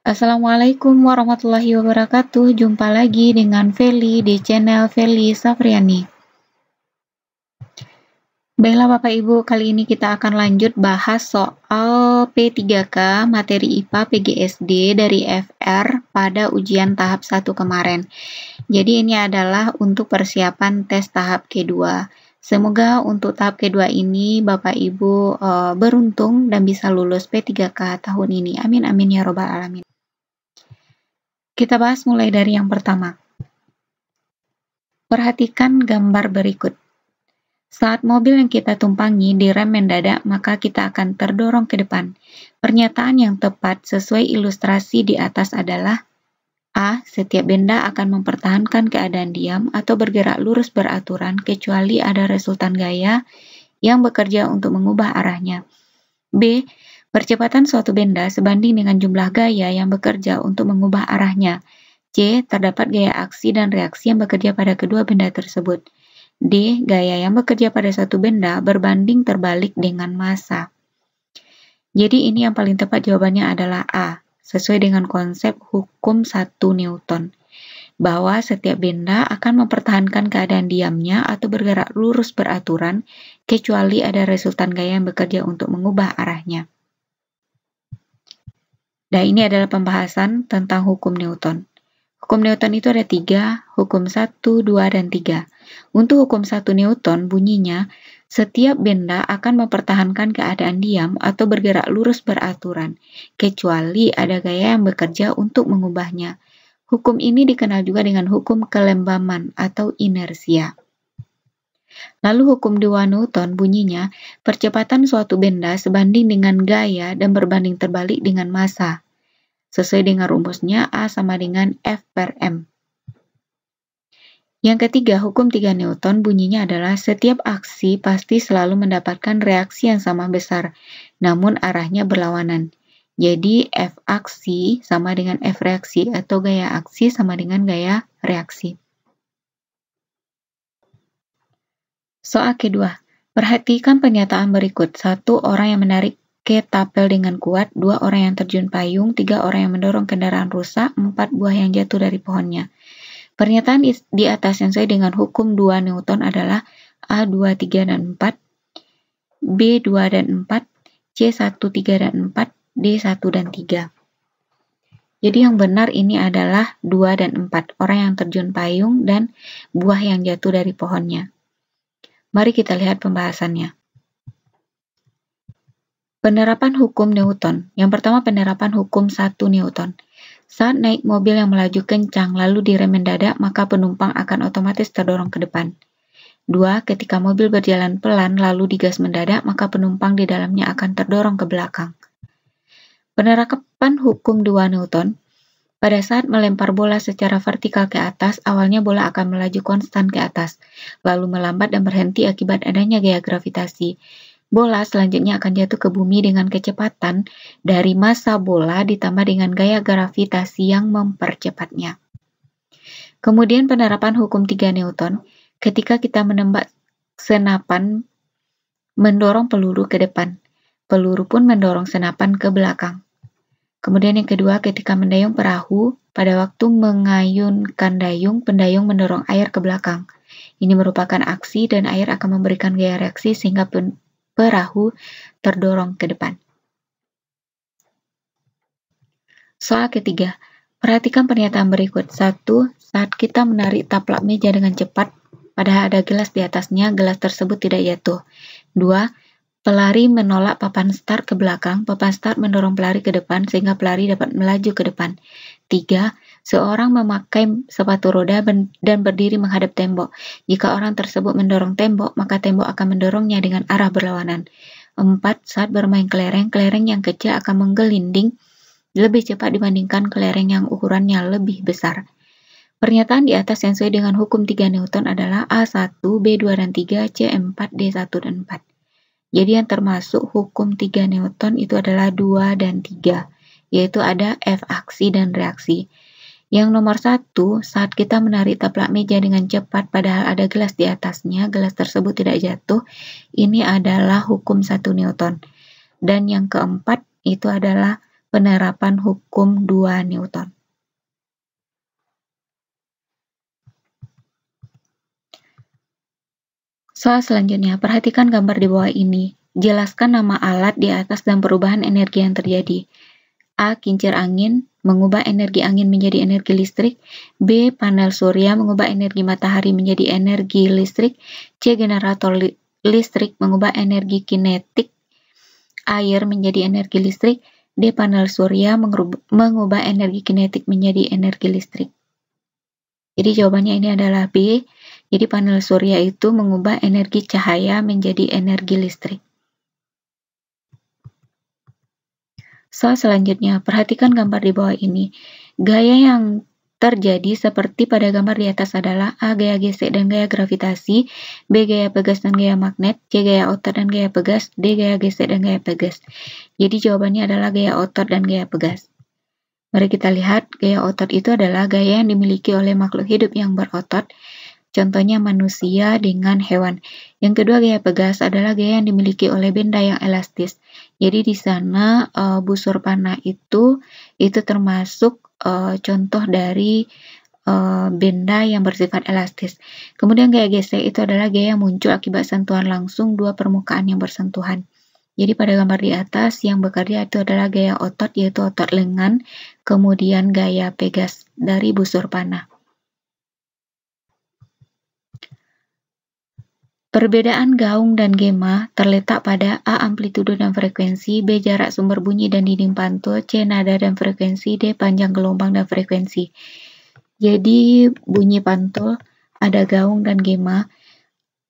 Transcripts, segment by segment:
Assalamualaikum warahmatullahi wabarakatuh. Jumpa lagi dengan Feli di channel Feli Safriani. Baiklah Bapak Ibu, kali ini kita akan lanjut bahas soal P3K materi IPA PGSD dari FR pada ujian tahap 1 kemarin. Jadi ini adalah untuk persiapan tes tahap kedua. Semoga untuk tahap kedua ini Bapak Ibu beruntung dan bisa lulus P3K tahun ini. Amin amin ya robbal alamin. Kita bahas mulai dari yang pertama. Perhatikan gambar berikut. Saat mobil yang kita tumpangi direm mendadak, maka kita akan terdorong ke depan. Pernyataan yang tepat sesuai ilustrasi di atas adalah A. Setiap benda akan mempertahankan keadaan diam atau bergerak lurus beraturan kecuali ada resultan gaya yang bekerja untuk mengubah arahnya. B. Percepatan suatu benda sebanding dengan jumlah gaya yang bekerja untuk mengubah arahnya. C. Terdapat gaya aksi dan reaksi yang bekerja pada kedua benda tersebut. D. Gaya yang bekerja pada satu benda berbanding terbalik dengan massa. Jadi ini yang paling tepat jawabannya adalah A, sesuai dengan konsep hukum 1 Newton, bahwa setiap benda akan mempertahankan keadaan diamnya atau bergerak lurus beraturan kecuali ada resultan gaya yang bekerja untuk mengubah arahnya. Nah, ini adalah pembahasan tentang hukum Newton. Hukum Newton itu ada 3, hukum 1, 2, dan 3. Untuk hukum 1 Newton bunyinya, setiap benda akan mempertahankan keadaan diam atau bergerak lurus beraturan, kecuali ada gaya yang bekerja untuk mengubahnya. Hukum ini dikenal juga dengan hukum kelembaman atau inersia. Lalu hukum 2 Newton bunyinya, percepatan suatu benda sebanding dengan gaya dan berbanding terbalik dengan massa. Sesuai dengan rumusnya, A sama dengan F per M. Yang ketiga, hukum 3 Newton bunyinya adalah setiap aksi pasti selalu mendapatkan reaksi yang sama besar, namun arahnya berlawanan. Jadi, F aksi sama dengan F reaksi atau gaya aksi sama dengan gaya reaksi. Soal kedua, perhatikan pernyataan berikut. 1. Orang yang menarik ketapel dengan kuat, 2 orang yang terjun payung, 3 orang yang mendorong kendaraan rusak, 4 buah yang jatuh dari pohonnya. Pernyataan di atas yang sesuai dengan hukum 2 Newton adalah A 2, 3, dan 4, B 2 dan 4, C 1, 3, dan 4, D 1 dan 3. Jadi yang benar ini adalah 2 dan 4, orang yang terjun payung dan buah yang jatuh dari pohonnya. Mari kita lihat pembahasannya. Penerapan hukum Newton. Yang pertama, penerapan hukum 1 Newton. Saat naik mobil yang melaju kencang lalu direm mendadak, maka penumpang akan otomatis terdorong ke depan. 2. Ketika mobil berjalan pelan lalu digas mendadak, maka penumpang di dalamnya akan terdorong ke belakang. Penerapan hukum 2 Newton. Pada saat melempar bola secara vertikal ke atas, awalnya bola akan melaju konstan ke atas, lalu melambat dan berhenti akibat adanya gaya gravitasi. Bola selanjutnya akan jatuh ke bumi dengan kecepatan dari massa bola ditambah dengan gaya gravitasi yang mempercepatnya. Kemudian penerapan hukum 3 Newton, ketika kita menembak senapan mendorong peluru ke depan, peluru pun mendorong senapan ke belakang. Kemudian yang kedua, ketika mendayung perahu, pada waktu mengayunkan dayung, pendayung mendorong air ke belakang. Ini merupakan aksi dan air akan memberikan gaya reaksi sehingga perahu terdorong ke depan. Soal ketiga, perhatikan pernyataan berikut. 1. Saat kita menarik taplak meja dengan cepat, padahal ada gelas di atasnya, gelas tersebut tidak jatuh. 2. Pelari menolak papan start ke belakang, papan start mendorong pelari ke depan sehingga pelari dapat melaju ke depan. 3. Seorang memakai sepatu roda dan berdiri menghadap tembok. Jika orang tersebut mendorong tembok, maka tembok akan mendorongnya dengan arah berlawanan. 4. Saat bermain kelereng, kelereng yang kecil akan menggelinding lebih cepat dibandingkan kelereng yang ukurannya lebih besar. Pernyataan di atas yang sesuai dengan hukum 3 Newton adalah A1, B2 dan 3, C4, D1 dan 4. Jadi yang termasuk hukum 3 Newton itu adalah 2 dan 3, yaitu ada F aksi dan reaksi. Yang nomor 1, saat kita menarik taplak meja dengan cepat padahal ada gelas di atasnya, gelas tersebut tidak jatuh, ini adalah hukum 1 Newton. Dan yang keempat, itu adalah penerapan hukum 2 Newton. Soal selanjutnya, perhatikan gambar di bawah ini. Jelaskan nama alat di atas dan perubahan energi yang terjadi. A. Kincir angin mengubah energi angin menjadi energi listrik. B. Panel surya mengubah energi matahari menjadi energi listrik. C. Generator listrik mengubah energi kinetik air menjadi energi listrik. D. Panel surya mengubah energi kinetik menjadi energi listrik. Jadi jawabannya ini adalah B. Jadi panel surya itu mengubah energi cahaya menjadi energi listrik. Soal selanjutnya, perhatikan gambar di bawah ini. Gaya yang terjadi seperti pada gambar di atas adalah A. Gaya gesek dan gaya gravitasi, B. Gaya pegas dan gaya magnet, C. Gaya otot dan gaya pegas, D. Gaya gesek dan gaya pegas. Jadi jawabannya adalah gaya otot dan gaya pegas. Mari kita lihat, gaya otot itu adalah gaya yang dimiliki oleh makhluk hidup yang berotot, contohnya manusia dengan hewan. Yang kedua, gaya pegas adalah gaya yang dimiliki oleh benda yang elastis. Jadi di sana busur panah itu termasuk contoh dari benda yang bersifat elastis. Kemudian gaya gesek itu adalah gaya yang muncul akibat sentuhan langsung dua permukaan yang bersentuhan. Jadi pada gambar di atas yang bekerja itu adalah gaya otot, yaitu otot lengan, kemudian gaya pegas dari busur panah. Perbedaan gaung dan gema terletak pada A. Amplitudo dan frekuensi, B. Jarak sumber bunyi dan dinding pantul, C. Nada dan frekuensi, D. Panjang gelombang dan frekuensi. Jadi bunyi pantul, ada gaung dan gema.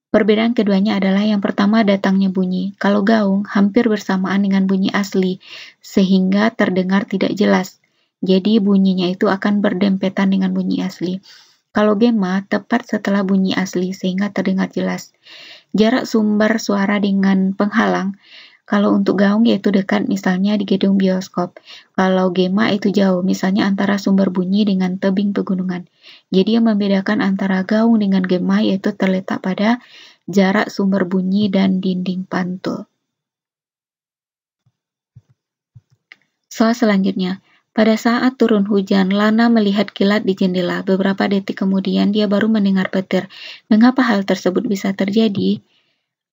Perbedaan keduanya adalah yang pertama datangnya bunyi. Kalau gaung hampir bersamaan dengan bunyi asli, sehingga terdengar tidak jelas. Jadi bunyinya itu akan berdempetan dengan bunyi asli. Kalau gema tepat setelah bunyi asli sehingga terdengar jelas. Jarak sumber suara dengan penghalang. Kalau untuk gaung yaitu dekat misalnya di gedung bioskop. Kalau gema itu jauh misalnya antara sumber bunyi dengan tebing pegunungan. Jadi yang membedakan antara gaung dengan gema yaitu terletak pada jarak sumber bunyi dan dinding pantul. Soal selanjutnya. Pada saat turun hujan, Lana melihat kilat di jendela. Beberapa detik kemudian dia baru mendengar petir. Mengapa hal tersebut bisa terjadi?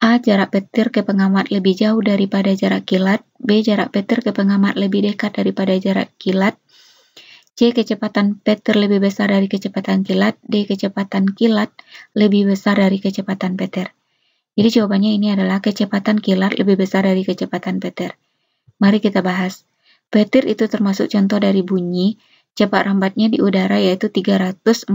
A. Jarak petir ke pengamat lebih jauh daripada jarak kilat. B. Jarak petir ke pengamat lebih dekat daripada jarak kilat. C. Kecepatan petir lebih besar dari kecepatan kilat. D. Kecepatan kilat lebih besar dari kecepatan petir. Jadi jawabannya ini adalah kecepatan kilat lebih besar dari kecepatan petir. Mari kita bahas. Petir itu termasuk contoh dari bunyi. Cepat rambatnya di udara yaitu 340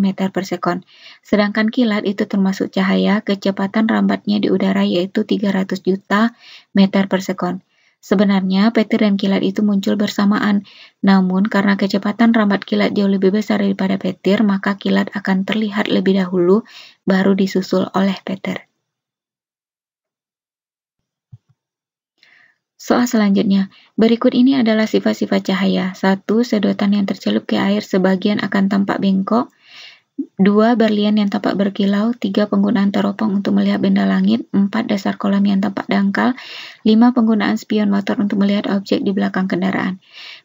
meter per sekon. Sedangkan kilat itu termasuk cahaya, kecepatan rambatnya di udara yaitu 300 juta meter per sekon. Sebenarnya petir dan kilat itu muncul bersamaan, namun karena kecepatan rambat kilat jauh lebih besar daripada petir, maka kilat akan terlihat lebih dahulu, baru disusul oleh petir. Soal selanjutnya, berikut ini adalah sifat-sifat cahaya. 1. Sedotan yang tercelup ke air sebagian akan tampak bengkok. 2. Berlian yang tampak berkilau. 3. Penggunaan teropong untuk melihat benda langit. 4. Dasar kolam yang tampak dangkal. 5. Penggunaan spion motor untuk melihat objek di belakang kendaraan.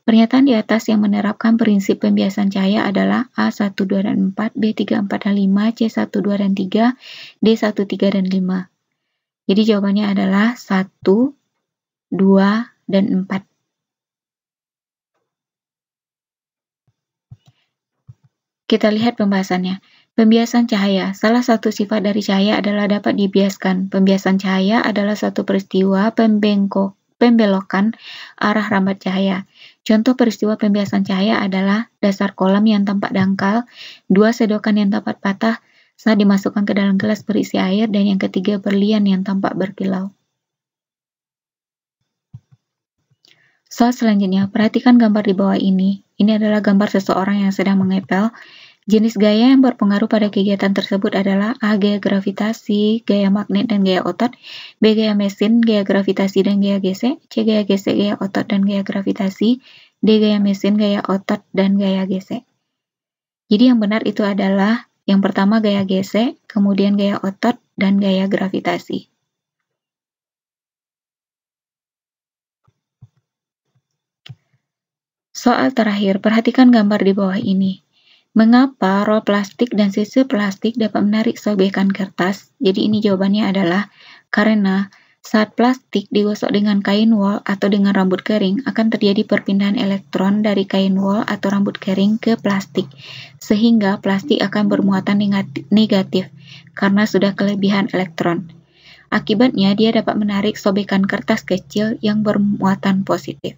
Pernyataan di atas yang menerapkan prinsip pembiasan cahaya adalah A. 1, 2, dan 4, B. 3, 4, dan 5, C. 1, 2, dan 3, D. 1, 3, dan 5. Jadi jawabannya adalah 1, 2, dan 4. Kita lihat pembahasannya. Pembiasan cahaya. Salah satu sifat dari cahaya adalah dapat dibiaskan. Pembiasan cahaya adalah suatu peristiwa pembelokan arah rambat cahaya. Contoh peristiwa pembiasan cahaya adalah dasar kolam yang tampak dangkal, 2 sedokan yang tampak patah saat dimasukkan ke dalam gelas berisi air, dan yang ketiga berlian yang tampak berkilau. Soal selanjutnya, perhatikan gambar di bawah ini. Ini adalah gambar seseorang yang sedang mengepel. Jenis gaya yang berpengaruh pada kegiatan tersebut adalah A. Gaya gravitasi, gaya magnet, dan gaya otot. B. Gaya mesin, gaya gravitasi, dan gaya gesek. C. Gaya gesek, gaya otot, dan gaya gravitasi. D. Gaya mesin, gaya otot, dan gaya gesek. Jadi yang benar itu adalah yang pertama gaya gesek, kemudian gaya otot, dan gaya gravitasi. Soal terakhir, perhatikan gambar di bawah ini. Mengapa roll plastik dan sisa plastik dapat menarik sobekan kertas? Jadi ini jawabannya adalah karena saat plastik digosok dengan kain wol atau dengan rambut kering, akan terjadi perpindahan elektron dari kain wol atau rambut kering ke plastik, sehingga plastik akan bermuatan negatif karena sudah kelebihan elektron. Akibatnya, dia dapat menarik sobekan kertas kecil yang bermuatan positif.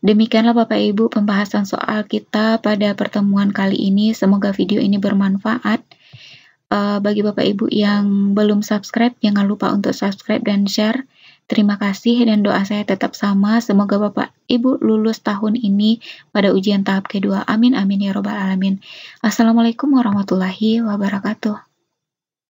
Demikianlah Bapak Ibu pembahasan soal kita pada pertemuan kali ini. Semoga video ini bermanfaat. Bagi Bapak Ibu yang belum subscribe, jangan lupa untuk subscribe dan share. Terima kasih dan doa saya tetap sama. Semoga Bapak Ibu lulus tahun ini pada ujian tahap kedua. Amin amin ya robbal alamin. Assalamualaikum warahmatullahi wabarakatuh.